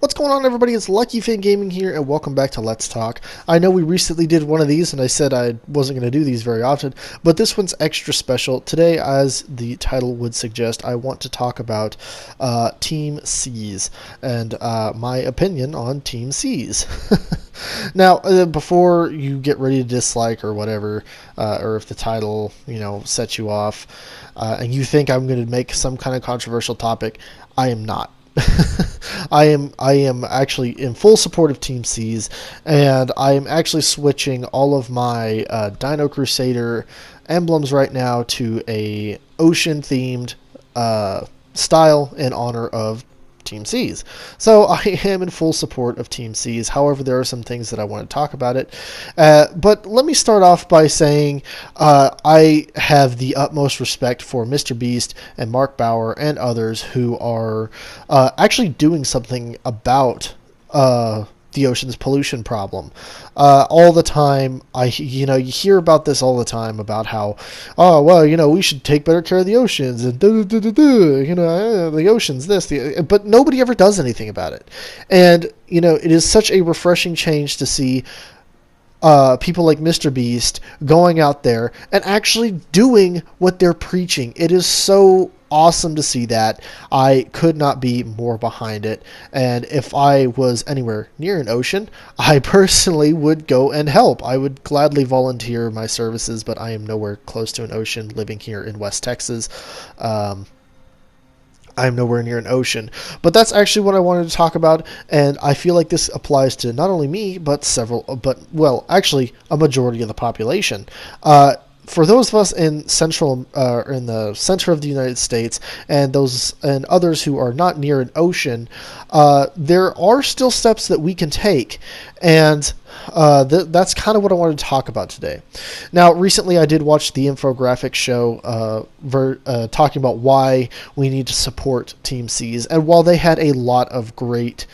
What's going on, everybody? It's Lucky Fin Gaming here, and welcome back to Let's Talk. I know we recently did one of these, and I said I wasn't going to do these very often, but this one's extra special. Today, as the title would suggest, I want to talk about Team Seas and my opinion on Team Seas. Now, before you get ready to dislike or whatever, or if the title, sets you off, and you think I'm going to make some kind of controversial topic, I am not. I am actually in full support of Team Seas, and I am actually switching all of my Dino Crusader emblems right now to a ocean themed style in honor of Team Seas. So I am in full support of Team Seas. However, there are some things that I want to talk about it. But let me start off by saying I have the utmost respect for Mr. Beast and Mark Bauer and others who are actually doing something about the ocean's pollution problem. All the time, you hear about this all the time about how, oh well, we should take better care of the oceans and the oceans but nobody ever does anything about it, and it is such a refreshing change to see people like Mr. Beast going out there and actually doing what they're preaching. It is so awesome to see that. I could not be more behind it. And if I was anywhere near an ocean, I personally would go and help. I would gladly volunteer my services, but I am nowhere close to an ocean living here in West Texas. I'm nowhere near an ocean. But that's actually what I wanted to talk about, and I feel like this applies to not only me, but actually a majority of the population. For those of us in the center of the United States, and others who are not near an ocean, there are still steps that we can take, and that's kind of what I wanted to talk about today. Now, recently I did watch the infographic show talking about why we need to support Team Seas, and while they had a lot of great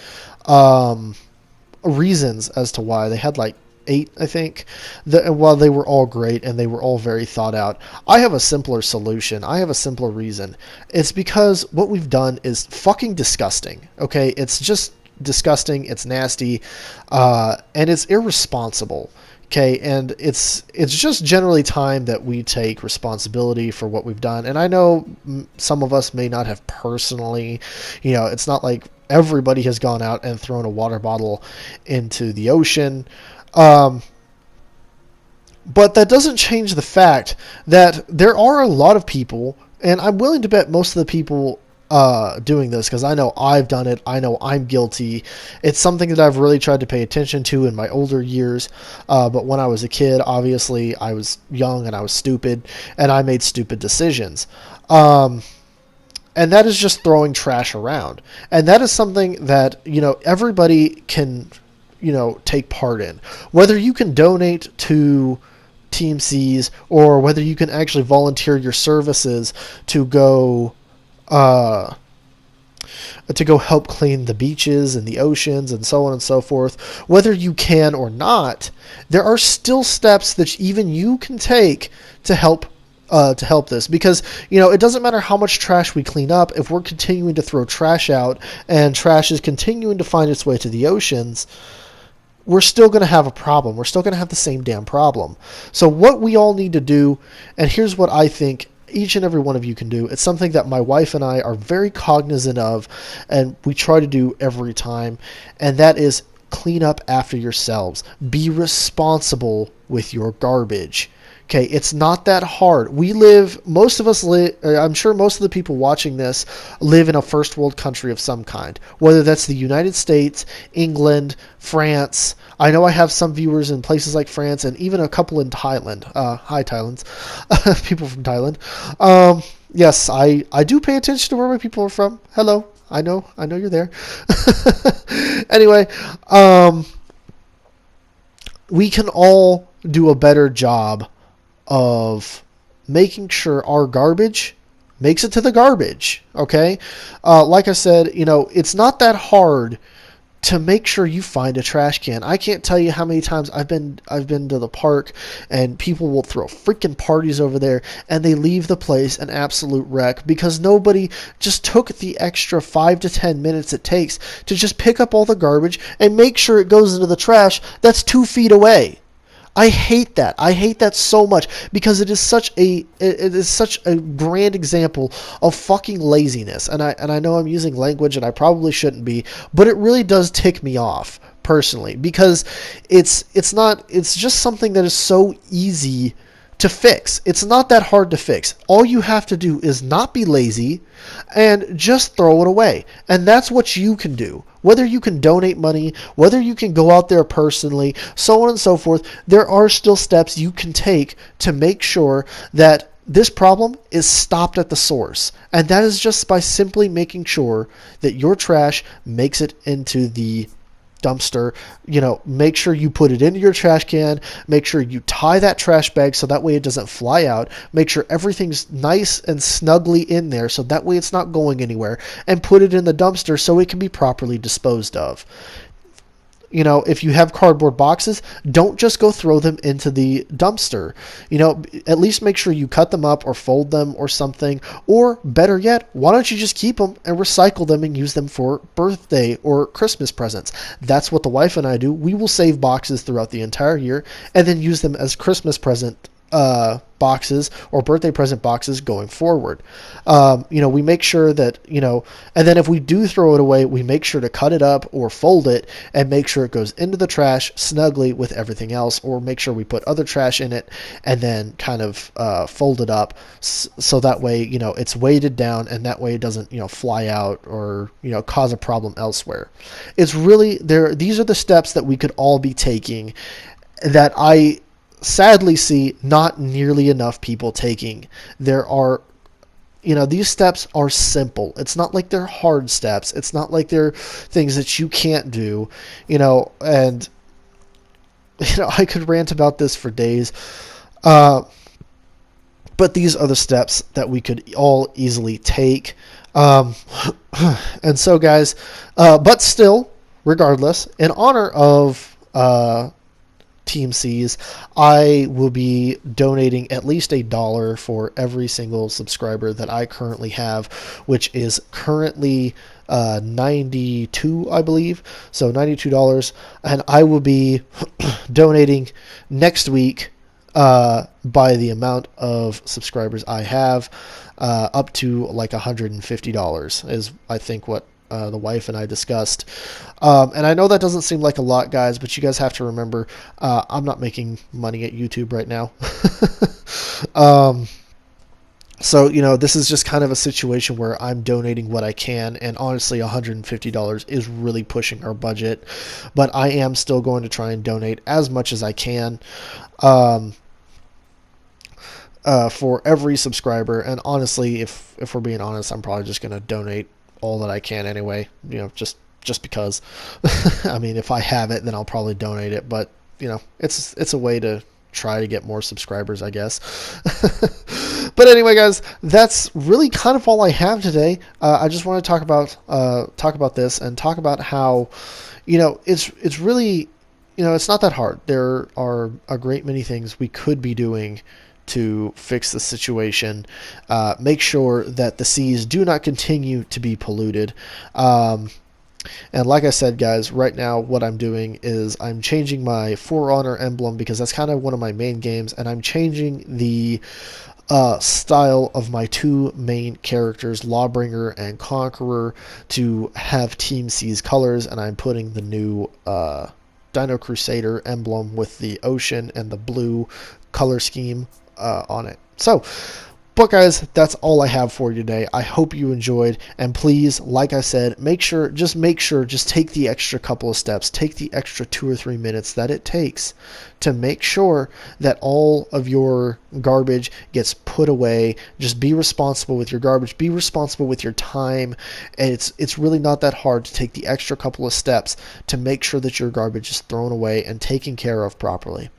reasons as to why, they had like 8, I think. While they were all great and they were all very thought out, I have a simpler solution. I have a simpler reason. It's because what we've done is fucking disgusting. Okay, it's just disgusting. It's nasty, and it's irresponsible. Okay, and it's just generally time that we take responsibility for what we've done. And I know some of us may not have personally, it's not like everybody has gone out and thrown a water bottle into the ocean. But that doesn't change the fact that there are a lot of people, and I'm willing to bet most of the people doing this, because I know I've done it, I know I'm guilty. It's something that I've really tried to pay attention to in my older years, but when I was a kid, obviously I was young and I was stupid, and I made stupid decisions. And that is just throwing trash around. And that is something that, everybody can take part in. Whether you can donate to Team Seas, or whether you can actually volunteer your services to go help clean the beaches and the oceans and so on and so forth, whether you can or not, there are still steps that even you can take to help this, because it doesn't matter how much trash we clean up. If we're continuing to throw trash out and trash is continuing to find its way to the oceans, we're still going to have a problem. We're still going to have the same damn problem. So what we all need to do, and here's what I think each and every one of you can do. It's something that my wife and I are very cognizant of, and we try to do every time, and that is clean up after yourselves. Be responsible with your garbage. Okay, it's not that hard. Most of us live, I'm sure most of the people watching this live in a first world country of some kind, whether that's the United States, England, France. I know I have some viewers in places like France, and even a couple in Thailand. Hi, Thailand. People from Thailand. Yes, I do pay attention to where my people are from. Hello. I know you're there. Anyway, we can all do a better job of making sure our garbage makes it to the garbage. Okay, like I said, it's not that hard to make sure you find a trash can. I can't tell you how many times I've been to the park and people will throw freaking parties over there and they leave the place an absolute wreck because nobody just took the extra 5 to 10 minutes it takes to just pick up all the garbage and make sure it goes into the trash that's 2 feet away. I hate that. I hate that so much because it is such a grand example of fucking laziness. And I know I'm using language and I probably shouldn't be, but it really does tick me off personally because it's just something that is so easy to fix. It's not that hard to fix. All you have to do is not be lazy and just throw it away. And that's what you can do. Whether you can donate money, whether you can go out there personally, so on and so forth, there are still steps you can take to make sure that this problem is stopped at the source. And that is just by simply making sure that your trash makes it into the dumpster. Make sure you put it into your trash can, make sure you tie that trash bag so that way it doesn't fly out, make sure everything's nice and snugly in there so that way it's not going anywhere, and put it in the dumpster so it can be properly disposed of. If you have cardboard boxes, don't just go throw them into the dumpster. At least make sure you cut them up or fold them or something. Or better yet, why don't you just keep them and recycle them and use them for birthday or Christmas presents? That's what the wife and I do. We will save boxes throughout the entire year and then use them as Christmas present boxes or birthday present boxes going forward. We make sure that, and then if we do throw it away, we make sure to cut it up or fold it and make sure it goes into the trash snugly with everything else, or make sure we put other trash in it and then kind of fold it up so that way, it's weighted down and that way it doesn't, fly out or, cause a problem elsewhere. It's really there. These are the steps that we could all be taking that I sadly see not nearly enough people taking. There are, these steps are simple. It's not like they're hard steps. It's not like they're things that you can't do, and, I could rant about this for days. But these are the steps that we could all easily take. And so guys, but still, regardless, in honor of, Team C's, I will be donating at least $1 for every single subscriber that I currently have, which is currently 92, I believe. So $92, and I will be donating next week by the amount of subscribers I have, up to like $150 is I think what the wife and I discussed. And I know that doesn't seem like a lot, guys, but you guys have to remember, I'm not making money at YouTube right now. So, this is just kind of a situation where I'm donating what I can, and honestly, $150 is really pushing our budget, but I am still going to try and donate as much as I can. For every subscriber, and honestly, if we're being honest, I'm probably just going to donate all that I can anyway, just because. I mean, if I have it, then I'll probably donate it, but it's a way to try to get more subscribers, I guess. But anyway, guys, that's really kind of all I have today. I just want to talk about this and talk about how, it's really, it's not that hard. There are a great many things we could be doing to fix the situation, make sure that the seas do not continue to be polluted. And like I said, guys, right now what I'm doing is I'm changing my For Honor emblem because that's kind of one of my main games, and I'm changing the style of my two main characters, Lawbringer and Conqueror, to have Team C's colors, and I'm putting the new Dino Crusader emblem with the ocean and the blue color scheme on it. So, but guys, that's all I have for you today. I hope you enjoyed, and please, like I said, just take the extra couple of steps, take the extra 2 or 3 minutes that it takes to make sure that all of your garbage gets put away. Just be responsible with your garbage, be responsible with your time, and it's really not that hard to take the extra couple of steps to make sure that your garbage is thrown away and taken care of properly.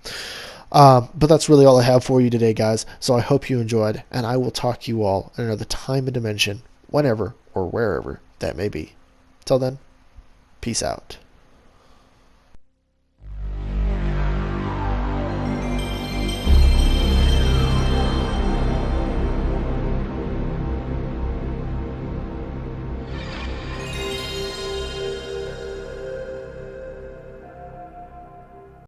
But that's really all I have for you today, guys. So I hope you enjoyed, and I will talk to you all in another time and dimension, whenever or wherever that may be. Till then, peace out.